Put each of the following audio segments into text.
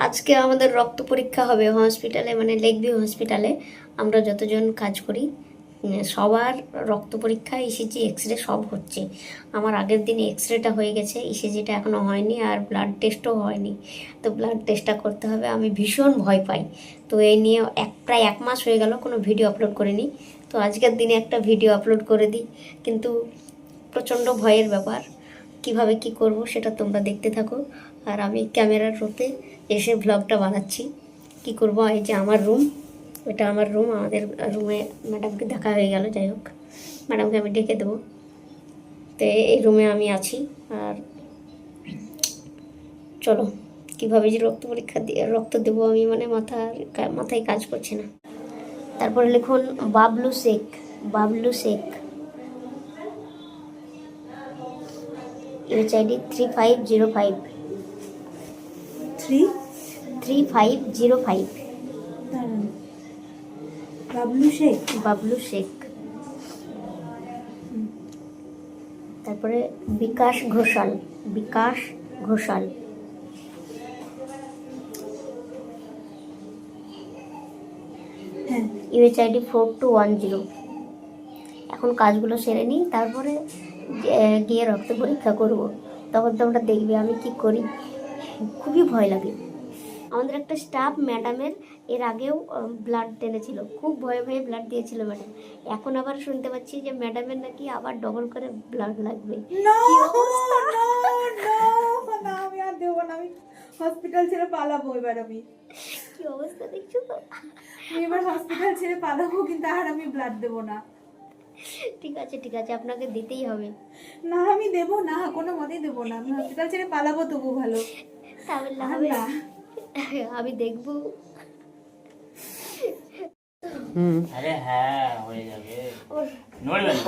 আজকে আমাদের রক্ত পরীক্ষা হবে হসপিটালে, মানে লেকভিউ হসপিটালে। আমরা যতজন কাজ করি সবার রক্ত পরীক্ষা, ইসিজি, এক্সরে সব হচ্ছে। আমার আগের দিন এক্সরেটা হয়ে গেছে, ইসিজিটা এখনও হয়নি, আর ব্লাড টেস্টও হয়নি। তো ব্লাড টেস্টটা করতে হবে। আমি ভীষণ ভয় পাই। তো এই নিয়ে প্রায় 1 মাস হয়ে গেল কোনো ভিডিও আপলোড করিনি। তো আজকের দিনে একটা ভিডিও আপলোড করে দিই, কিন্তু প্রচণ্ড ভয়ের ব্যাপার। কিভাবে কি করব সেটা তোমরা দেখতে থাকো। আর আমি ক্যামেরার রোতে এসে ব্লগটা বানাচ্ছি। কি করব, এই যে আমার রুম, এটা আমার রুম। আমাদের রুমে ম্যাডামকে দেখা হয়ে গেল, যাই হোক ম্যাডামকে আমি ডেকে দেবো। তো এই রুমে আমি আছি। আর চলো কীভাবে যে রক্ত পরীক্ষা দিয়ে রক্ত দেবো আমি, মানে মাথায় কাজ করছে না। তারপরে লিখুন বাবলু শেখ, বাবলু শেখ, এইচআইডি 3505 3505। বাবলু শেখ, বাবলু শেখ। তারপরে বিকাশ ঘোষাল, বিকাশ ঘোষাল। হ্যাঁ ইউএইচআইডি 4210। এখন কাজগুলো সেরে নিই, তারপরে গিয়ে রক্ত পরীক্ষা করব। তখন তোমরা দেখবে আমি কি করি। খুবই ভয় লাগে। আমাদের একটা স্টাফ ম্যাডামের এর আগেও ব্লাড টেনেছিল, খুব ভয়ে ভয়ে ব্লাড দিয়েছিল ম্যাডাম। এখন আবার শুনতে পাচ্ছি যে ম্যাডামের নাকি আবার ডবল করে ব্লাড লাগবে। আমি আর দেবো না, আমি হসপিটাল ছেড়ে পালাবো এবার। আমি কি অবস্থা দেখছো তো। আমি এবার হসপিটাল ছেড়ে পালাবো, কিন্তু আর আমি ব্লাড দেবো না। ঠিক আছে ঠিক আছে, আপনাকে দিতেই হবে। না আমি দেবো না, কোনো মতেই দেবো না। আমি হসপিটাল ছেড়ে পালাবো তবু ভালো। তাহলে আর হবে, না। আমি দেখবো। আরে হ্যাঁ হয়ে যাবে। নড়বেন না।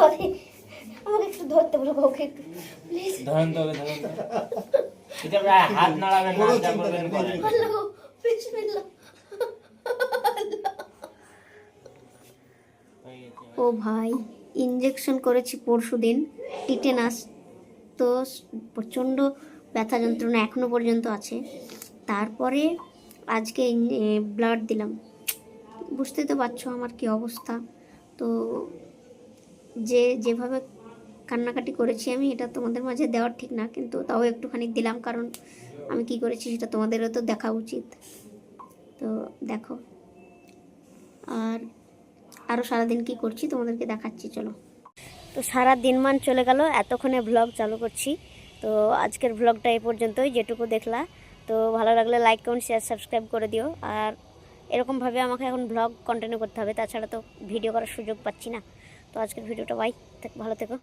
আমাকে একটু ধরতে বলো, ওকে একটু প্লিজ। ধরেন তো, ধরেন তো। এটা প্রায় হাত নাড়াবেন না, যা করবেন করেন। আল্লাহ, বিসমিল্লাহ। ও ভাই, ইঞ্জেকশন করেছি পরশুদিন, টিটেনাস। তো প্রচণ্ড ব্যথা যন্ত্রণা এখনো পর্যন্ত আছে। তারপরে আজকে ব্লাড দিলাম। বুঝতে তো পারছো আমার কি অবস্থা। তো যেভাবে কান্নাকাটি করেছি আমি, এটা তোমাদের মাঝে দেওয়ার ঠিক না, কিন্তু তাও একটুখানি দিলাম, কারণ আমি কি করেছি সেটা তোমাদেরও তো দেখা উচিত। তো দেখো, আর আরও সারাদিন কি করছি তোমাদেরকে দেখাচ্ছি, চলো। তো সারা দিনমান চলে গেল, এতক্ষণে ব্লগ চালু করছি। তো আজকের ব্লগটা এই পর্যন্তই, যেটুকু দেখলা। তো ভালো লাগলে লাইক, কমেন্ট, শেয়ার, সাবস্ক্রাইব করে দিও। আর এরকমভাবে আমাকে এখন ব্লগ কন্টিনিউ করতে হবে, তাছাড়া তো ভিডিও করার সুযোগ পাচ্ছি না। তো আজকের ভিডিওটা বাই, ভালো থেকো।